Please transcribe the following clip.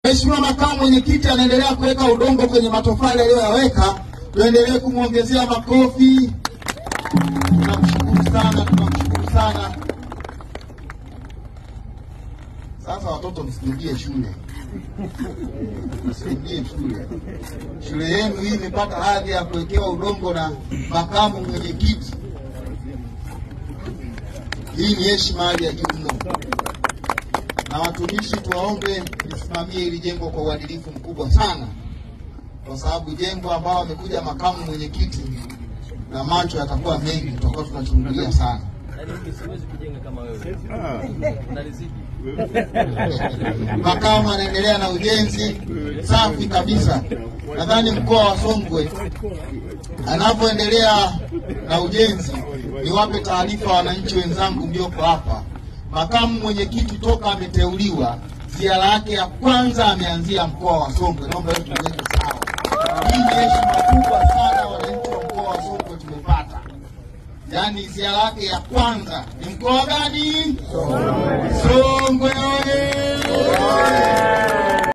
Mheshimiwa Makamu Mwenyekiti anaendelea kuweka udongo kwenye matofali aliyoyaweka. Tuendelee kumwongezea makofi. Tunamshukuru sana. Sasa watoto msirudie shule. Msirudie shule. Shule yenu hii imepata hadhi ya kuwekewa udongo na Makamu Mwenyekiti. Hii ni heshima hali ya juu mno. Na watumishi tuwaombe lisimamie hili jengo kwa uadilifu mkubwa sana, kwa sababu jengo ambao amekuja Makamu Mwenyekiti na macho yatakuwa mengi, tutakuwa tunachungulia sana. Makamu anaendelea na ujenzi safi kabisa. Nadhani mkoa wa Songwe anapoendelea na ujenzi, niwape taarifa wananchi wenzangu mlioko hapa. Makamu Mwenyekiti toka ameteuliwa, ziara yake ya kwanza ameanzia mkoa wa Songwe. Naomba hiyo tuweke sawa. Hii ni heshima kubwa sana wananchi wa mkoa wa Songwe tumepata. Yaani ziara yake ya kwanza ni mkoa gani? Songwe.